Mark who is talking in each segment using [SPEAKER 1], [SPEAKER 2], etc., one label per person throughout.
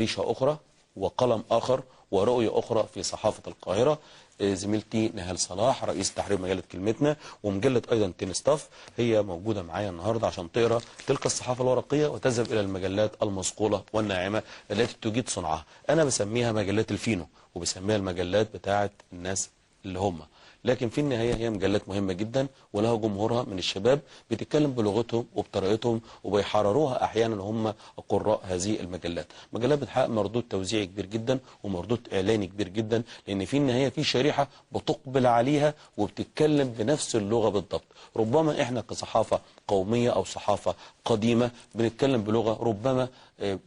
[SPEAKER 1] ريشة أخرى وقلم آخر ورؤية أخرى في صحافة القاهرة. زميلتي نهال صلاح رئيس تحرير مجلة كلمتنا ومجلة أيضا تنستاف هي موجودة معايا النهاردة عشان تقرأ تلك الصحافة الورقية وتذهب إلى المجلات المصقولة والناعمة التي تجيد صنعها. أنا بسميها مجلات الفينو وبسميها المجلات بتاعة الناس اللي هم، لكن في النهاية هي مجلات مهمة جدا ولها جمهورها من الشباب بتتكلم بلغتهم وبطريقتهم وبيحرروها أحيانا هم قراء هذه المجلات. مجلات بتحقق مردود توزيعي كبير جدا ومردود إعلاني كبير جدا، لأن في النهاية في شريحة بتقبل عليها وبتتكلم بنفس اللغة بالضبط. ربما إحنا كصحافة قومية أو صحافة قديمة بنتكلم بلغة ربما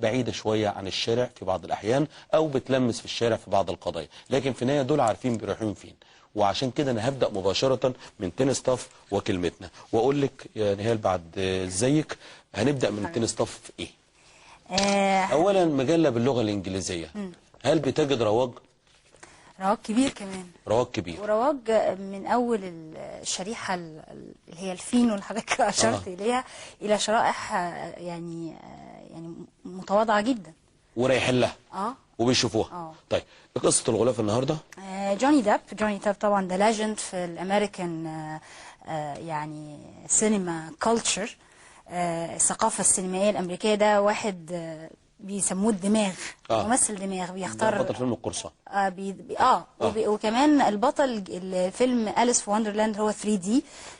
[SPEAKER 1] بعيدة شوية عن الشارع في بعض الأحيان أو بتلمس في الشارع في بعض القضايا، لكن في النهاية دول عارفين بيروحون فين. وعشان كده انا هبدا مباشره من تنستاف وكلمتنا واقول لك يا نهال بعد ازيك هنبدا من تنستاف في ايه؟ اولا مجله باللغه الانجليزيه هل بتجد رواج؟
[SPEAKER 2] رواج كبير كمان،
[SPEAKER 1] رواج كبير
[SPEAKER 2] ورواج من اول الشريحه اللي هي الفين والحاجات اللي اشرت اليها الى شرائح يعني متواضعه جدا
[SPEAKER 1] ورايحين لها وبيشوفوها. طيب قصه الغلاف النهارده
[SPEAKER 2] جوني ديب طبعا ده ليجند في الامريكان يعني سينما كلتشر، الثقافه السينمائيه الامريكيه. ده واحد بيسموه الدماغ، ممثل دماغ بيختار
[SPEAKER 1] بطل فيلم القرصان
[SPEAKER 2] وكمان البطل الفيلم أليس في وندرلاند هو 3D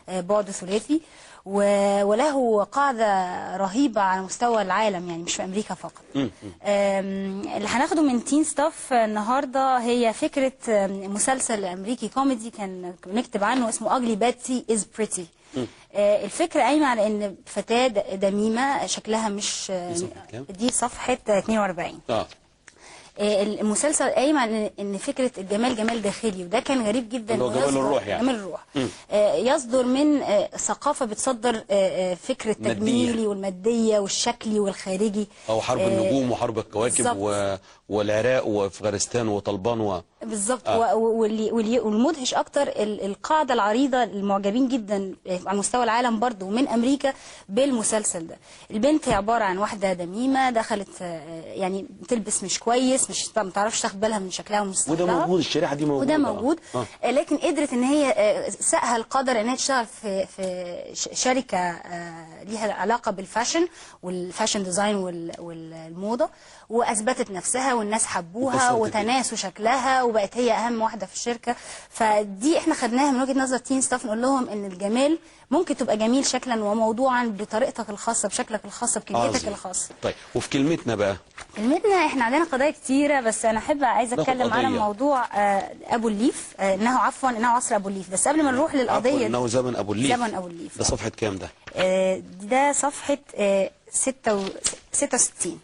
[SPEAKER 2] بعد ثلاثي وله قاعدة رهيبة على مستوى العالم، يعني مش في أمريكا فقط. اللي هناخده من تين ستاف النهاردة هي فكرة مسلسل أمريكي كوميدي كان بنكتب عنه اسمه Ugly Betty is Pretty. الفكرة قايمة على ان فتاة دميمة شكلها مش دي صفحة 42. المسلسل قايم على ان فكره الجمال جمال داخلي، وده كان غريب جدا.
[SPEAKER 1] اللي هو جمال الروح يعني.
[SPEAKER 2] جمال الروح يصدر من ثقافه بتصدر فكره التجميلي والماديه والشكلي والخارجي،
[SPEAKER 1] او حرب النجوم وحرب الكواكب والعراق وافغانستان وطلبان بالظبط.
[SPEAKER 2] والمدهش اكتر القاعده العريضه المعجبين جدا على مستوى العالم برضه ومن امريكا بالمسلسل ده. البنت هي عباره عن واحده دميمه دخلت يعني بتلبس مش كويس، مش ما تعرفش تاخد بالها من شكلها ومستقبلها،
[SPEAKER 1] وده موجود، الشريحه دي موجوده
[SPEAKER 2] وده موجود. لكن قدرت ان هي ساقها القدر ان هي تشتغل في شركه ليها علاقه بالفاشن والفاشن ديزاين والموضه، واثبتت نفسها والناس حبوها وتناسوا شكلها وبقت هي اهم واحده في الشركه. فدي احنا خدناها من وجهه نظر تين ستاف، نقول لهم ان الجمال ممكن تبقى جميل شكلا وموضوعا بطريقتك الخاصه بشكلك الخاص بكميتك الخاصه.
[SPEAKER 1] طيب وفي كلمتنا بقى؟
[SPEAKER 2] كلمتنا احنا عندنا قضايا كتيره، بس انا عايزه اتكلم على موضوع ابو الليف، انه عصر ابو الليف. بس قبل ما نروح للقضيه
[SPEAKER 1] انه زمن ابو الليف.
[SPEAKER 2] زمن ابو الليف
[SPEAKER 1] ده صفحه كام ده؟
[SPEAKER 2] ده صفحه 66.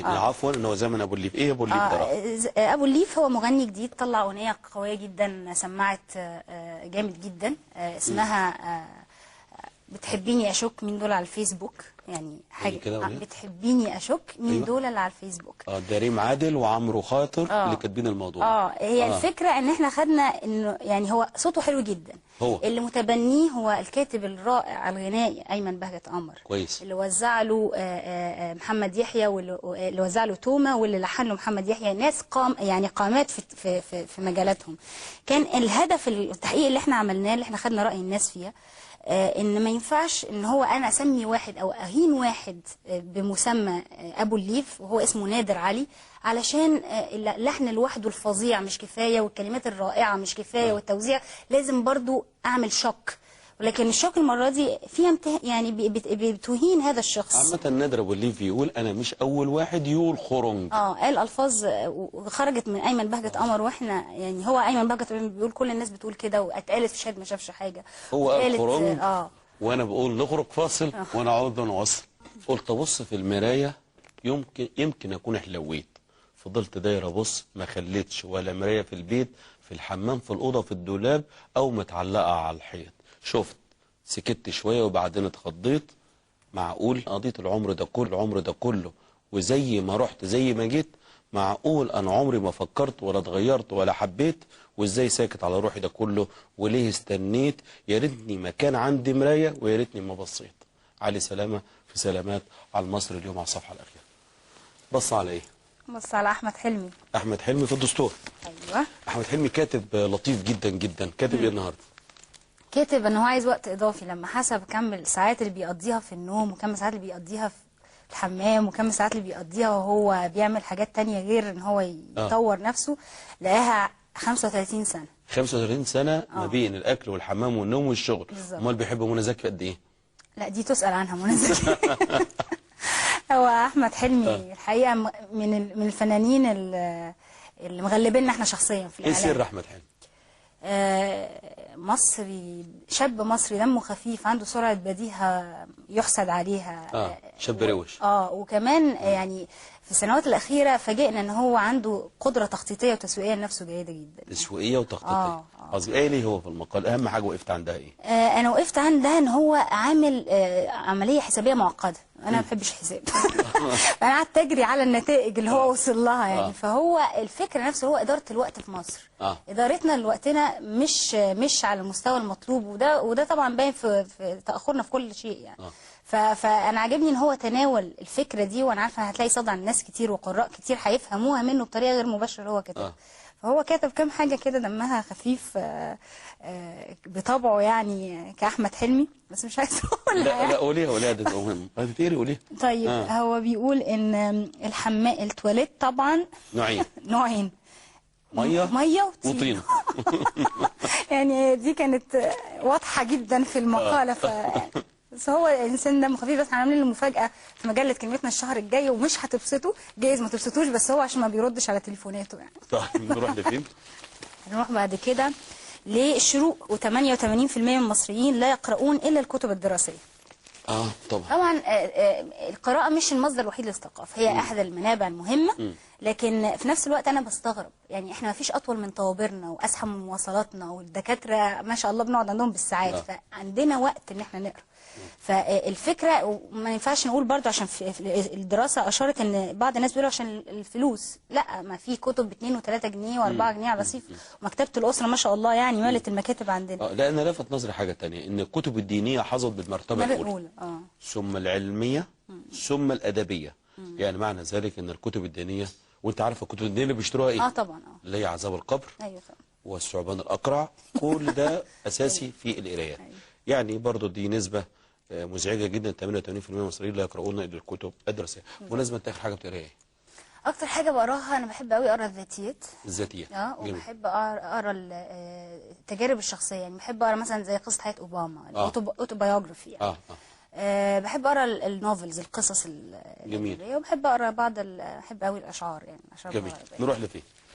[SPEAKER 1] عفوا انه زمن ابو الليف. ايه ابو الليف ده؟
[SPEAKER 2] ابو الليف هو مغني جديد طلع اغنيه قويه جدا سمعت جامد جدا، اسمها بتحبيني اشك مين دول على الفيسبوك، يعني حاجه بتحبيني اشك مين دول اللي على الفيسبوك.
[SPEAKER 1] ده ريم عادل وعمرو خاطر اللي كاتبين الموضوع.
[SPEAKER 2] هي الفكره ان احنا خدنا انه يعني هو صوته حلو جدا، اللي متبنيه هو الكاتب الرائع الغنائي ايمن بهجت قمر،
[SPEAKER 1] كويس،
[SPEAKER 2] اللي وزع له محمد يحيى واللي وزع له توما واللي لحن له محمد يحيى، ناس قامات في مجالاتهم. كان الهدف التحقيق اللي احنا عملناه اللي احنا خدنا راي الناس فيها ان ما ينفعش ان هو انا اسمي واحد او اهين واحد بمسمى ابو الليف وهو اسمه نادر علي، علشان اللحن لوحده الفظيع مش كفايه والكلمات الرائعه مش كفايه والتوزيع، لازم برضو اعمل شوك. ولكن الشوك المره دي فيها يعني بتهين هذا الشخص.
[SPEAKER 1] عامه نادر ابو الليف بيقول انا مش اول واحد يقول خرنج.
[SPEAKER 2] قال الفاظ خرجت من ايمن بهجت قمر، واحنا يعني هو ايمن بهجت بيقول كل الناس بتقول كده، واتقالت في شهد ما شافش حاجه.
[SPEAKER 1] هو قال خرنج وانا بقول نخرج فاصل ونعود ونواصل. قلت ابص في المرايه يمكن اكون حلويت، فضلت دايره ابص ما خليتش ولا مرايه في البيت، في الحمام، في الاوضه، في الدولاب، او متعلقه على الحيط. شفت سكت شويه وبعدين اتخضيت. معقول قضيت العمر ده كله وزي ما رحت زي ما جيت؟ معقول انا عمري ما فكرت ولا اتغيرت ولا حبيت؟ وازاي ساكت على روحي ده كله؟ وليه استنيت؟ يا ريتني ما كان عندي مرايه ويا ريتني ما بصيت. علي سلامه في سلامات على المصري اليوم على الصفحه الاخيره. بص على ايه؟
[SPEAKER 2] بص على احمد حلمي.
[SPEAKER 1] احمد حلمي في الدستور.
[SPEAKER 2] ايوه.
[SPEAKER 1] احمد حلمي كاتب لطيف جدا جدا. كاتب ايه النهارده؟
[SPEAKER 2] كاتب ان هو عايز وقت اضافي، لما حسب كم الساعات اللي بيقضيها في النوم وكم الساعات اللي بيقضيها في الحمام وكم الساعات اللي بيقضيها وهو بيعمل حاجات تانية غير ان هو يطور نفسه، لقاها 35 سنة.
[SPEAKER 1] 35 سنة ما بين الاكل والحمام والنوم والشغل. امال بيحب منى زكي قد ايه؟
[SPEAKER 2] لا دي تسأل عنها منى زكي. هو احمد حلمي الحقيقة من الفنانين اللي مغلبيننا احنا شخصيا في الاعلام.
[SPEAKER 1] ايه سر احمد حلمي؟
[SPEAKER 2] مصري، شاب مصري دمه خفيف، عنده سرعة بديهة يحسد عليها.
[SPEAKER 1] شاب روش.
[SPEAKER 2] وكمان يعني في السنوات الأخيرة فاجئنا ان هو عنده قدرة تخطيطية وتسويقية لنفسه جيدة جدا.
[SPEAKER 1] تسويقية وتخطيطية. قصدي ايه ليه هو في المقال اهم حاجة وقفت عندها ايه؟
[SPEAKER 2] انا وقفت عندها ان هو عامل عملية حسابية معقدة. انا ما بحبش الحساب. انا قعدت اجري على النتائج اللي هو وصل لها يعني. فهو الفكرة نفسه هو إدارة الوقت في مصر. إدارتنا لوقتنا مش على المستوى المطلوب، وده طبعا باين في تأخرنا في كل شيء يعني. فانا عاجبني ان هو تناول الفكره دي، وانا عارفه هتلاقي صدى عن ناس كتير وقراء كتير هيفهموها منه بطريقه غير مباشره اللي هو كتبها. فهو كاتب كام حاجه كده دمها خفيف بطبعه يعني كاحمد حلمي، بس مش عايزه اقولها.
[SPEAKER 1] لا قوليها ده مهم. هتقري قوليها.
[SPEAKER 2] طيب هو بيقول ان التواليت طبعا نوعين ميه وطين. يعني دي كانت واضحه جدا في المقاله. بس هو الانسان دمه خفيف. بس هنعمل له مفاجاه في مجله كلمتنا الشهر الجاي ومش هتبسطه، جايز ما تبسطوش، بس هو عشان ما بيردش على تليفوناته يعني.
[SPEAKER 1] طيب نروح لفين؟
[SPEAKER 2] نروح بعد كده للشروق. و88% من المصريين لا يقرؤون الا الكتب الدراسيه. طبعا القراءه مش المصدر الوحيد للثقافه، هي احد المنابع المهمه. لكن في نفس الوقت انا بستغرب يعني احنا ما فيش اطول من طوابيرنا وازحم من مواصلاتنا، والدكاتره ما شاء الله بنقعد عندهم بالساعات. فعندنا وقت ان احنا نقرا. فالفكره وما ينفعش نقول برضو عشان في الدراسه اشارت ان بعض الناس بيقولوا عشان الفلوس. لا، ما في كتب ب2 و3 جنيه و4 جنيه على الرصيف. ومكتبه الاسره ما شاء الله يعني مالت المكاتب عندنا.
[SPEAKER 1] لا انا لفت نظري حاجه ثانيه، ان الكتب الدينيه حظت بالمرتبه الاولى. ثم العلميه ثم الادبيه. يعني معنى ذلك ان الكتب الدينيه، وانت عارفه الكتب الدينيه اللي بيشتروها ايه؟
[SPEAKER 2] طبعا.
[SPEAKER 1] اللي هي عذاب القبر.
[SPEAKER 2] ايوه طبعا.
[SPEAKER 1] والثعبان الاقرع. كل ده اساسي في القرايه. يعني برضو دي نسبه مزعجه جدا. 88% من المصريين لا يقرؤون الا الكتب الدراسيه. بالنسبه انت اخر حاجه بتقراها ايه؟
[SPEAKER 2] اكتر حاجه بقراها انا بحب قوي اقرا الذاتيات. وبحب اقرا التجارب الشخصيه. يعني بحب اقرا مثلا زي قصه حياه اوباما، الاوتوبايوجرافي يعني. بحب اقرا النوفلز، القصص
[SPEAKER 1] جميل.
[SPEAKER 2] وبحب اقرا بحب قوي الاشعار يعني.
[SPEAKER 1] جميل. نروح لفين؟